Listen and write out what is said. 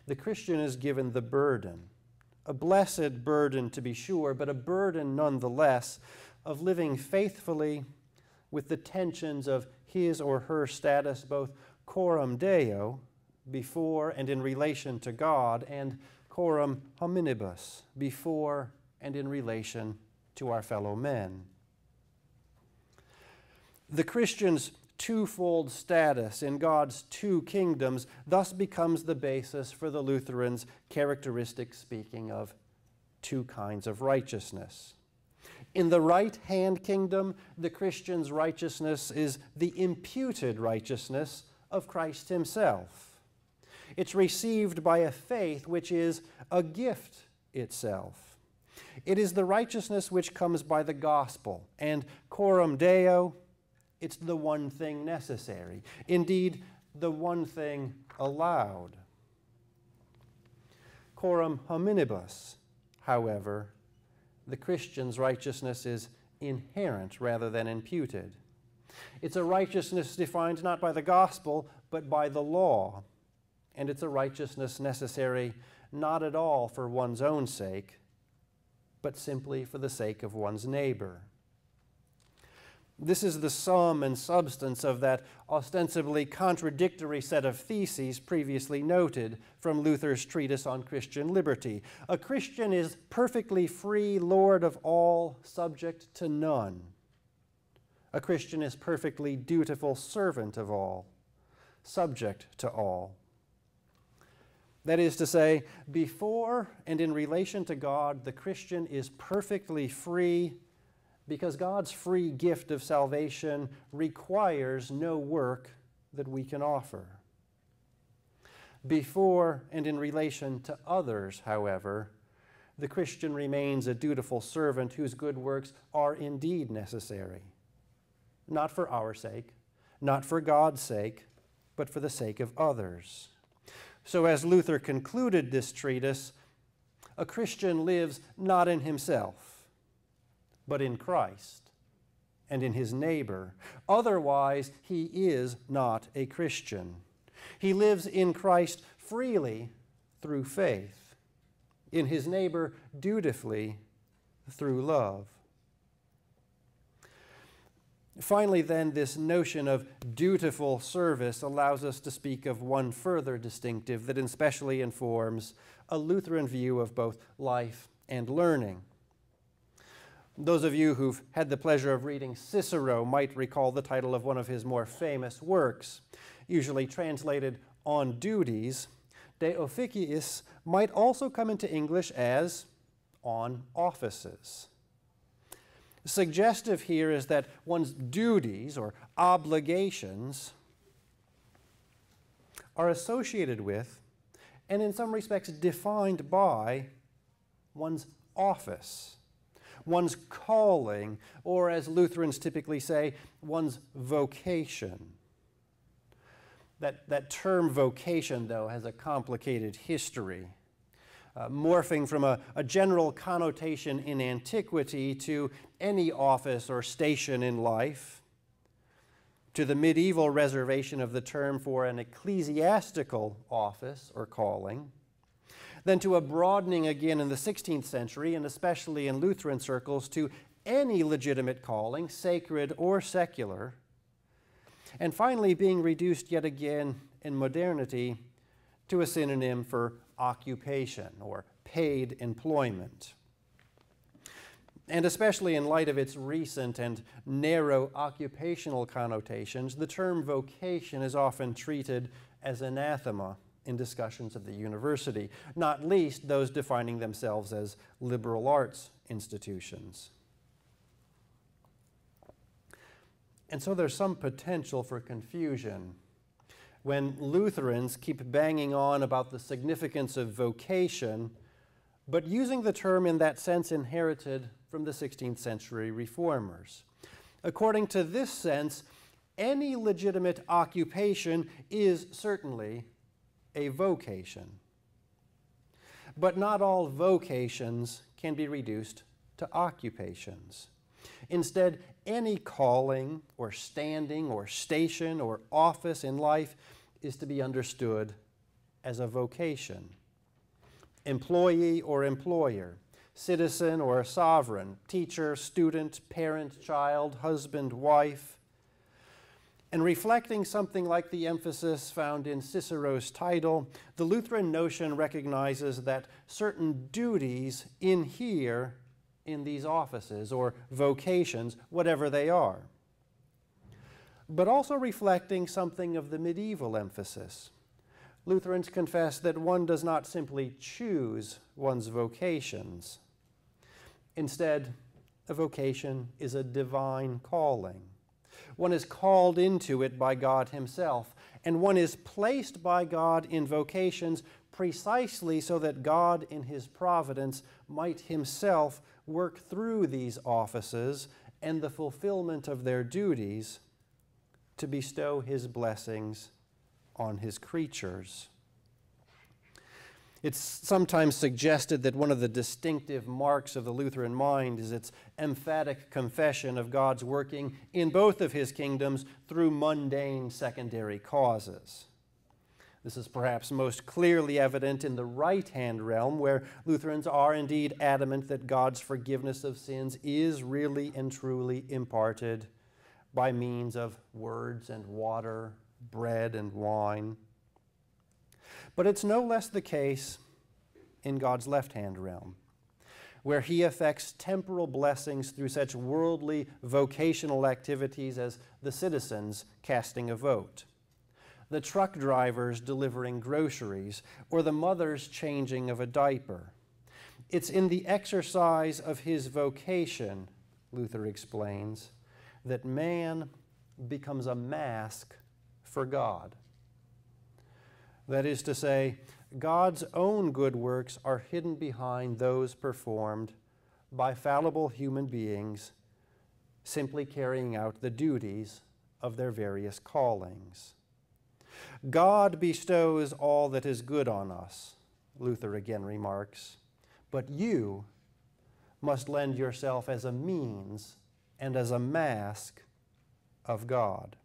the Christian is given the burden, a blessed burden to be sure, but a burden nonetheless of living faithfully with the tensions of his or her status, both coram Deo, before and in relation to God, and coram hominibus, before and in relation to our fellow men. The Christian's twofold status in God's two kingdoms thus becomes the basis for the Lutherans' characteristic speaking of two kinds of righteousness. In the right-hand kingdom, the Christian's righteousness is the imputed righteousness of Christ himself. It's received by a faith which is a gift itself. It is the righteousness which comes by the gospel, and coram Deo, it's the one thing necessary, indeed, the one thing allowed. Coram hominibus, however, the Christian's righteousness is inherent rather than imputed. It's a righteousness defined not by the gospel, but by the law, and it's a righteousness necessary not at all for one's own sake, but simply for the sake of one's neighbor. This is the sum and substance of that ostensibly contradictory set of theses previously noted from Luther's treatise on Christian liberty. A Christian is perfectly free, Lord of all, subject to none. A Christian is perfectly dutiful servant of all, subject to all. That is to say, before and in relation to God, the Christian is perfectly free because God's free gift of salvation requires no work that we can offer. Before and in relation to others, however, the Christian remains a dutiful servant whose good works are indeed necessary, not for our sake, not for God's sake, but for the sake of others. So as Luther concluded this treatise, a Christian lives not in himself, but in Christ and in his neighbor. Otherwise, he is not a Christian. He lives in Christ freely through faith, in his neighbor dutifully through love. Finally, then, this notion of dutiful service allows us to speak of one further distinctive that especially informs a Lutheran view of both life and learning. Those of you who've had the pleasure of reading Cicero might recall the title of one of his more famous works, usually translated On Duties. De Officiis might also come into English as On Offices. Suggestive here is that one's duties or obligations are associated with, and in some respects defined by, one's office, one's calling, or as Lutherans typically say, one's vocation. That term vocation, though, has a complicated history, morphing from a general connotation in antiquity to any office or station in life, to the medieval reservation of the term for an ecclesiastical office or calling, then to a broadening again in the 16th century, and especially in Lutheran circles, to any legitimate calling, sacred or secular, and finally being reduced yet again in modernity to a synonym for occupation or paid employment. And especially in light of its recent and narrow occupational connotations, the term vocation is often treated as anathema in discussions of the university, not least those defining themselves as liberal arts institutions. And so there's some potential for confusion when Lutherans keep banging on about the significance of vocation, but using the term in that sense inherited from the 16th century reformers. According to this sense, any legitimate occupation is certainly a vocation. But not all vocations can be reduced to occupations. Instead, any calling or standing or station or office in life is to be understood as a vocation. Employee or employer, citizen or sovereign, teacher, student, parent, child, husband, wife. And reflecting something like the emphasis found in Cicero's title, the Lutheran notion recognizes that certain duties inhere in these offices or vocations, whatever they are. But also reflecting something of the medieval emphasis. Lutherans confess that one does not simply choose one's vocations. Instead, a vocation is a divine calling. One is called into it by God himself, and one is placed by God in vocations precisely so that God in his providence might himself work through these offices and the fulfillment of their duties to bestow his blessings on his creatures. It's sometimes suggested that one of the distinctive marks of the Lutheran mind is its emphatic confession of God's working in both of his kingdoms through mundane secondary causes. This is perhaps most clearly evident in the right-hand realm, where Lutherans are indeed adamant that God's forgiveness of sins is really and truly imparted by means of words and water, bread and wine. But it's no less the case in God's left-hand realm, where he effects temporal blessings through such worldly vocational activities as the citizens casting a vote, the truck drivers delivering groceries, or the mother's changing of a diaper. It's in the exercise of his vocation, Luther explains, that man becomes a mask for God. That is to say, God's own good works are hidden behind those performed by fallible human beings simply carrying out the duties of their various callings. God bestows all that is good on us, Luther again remarks, but you must lend yourself as a means and as a mask of God.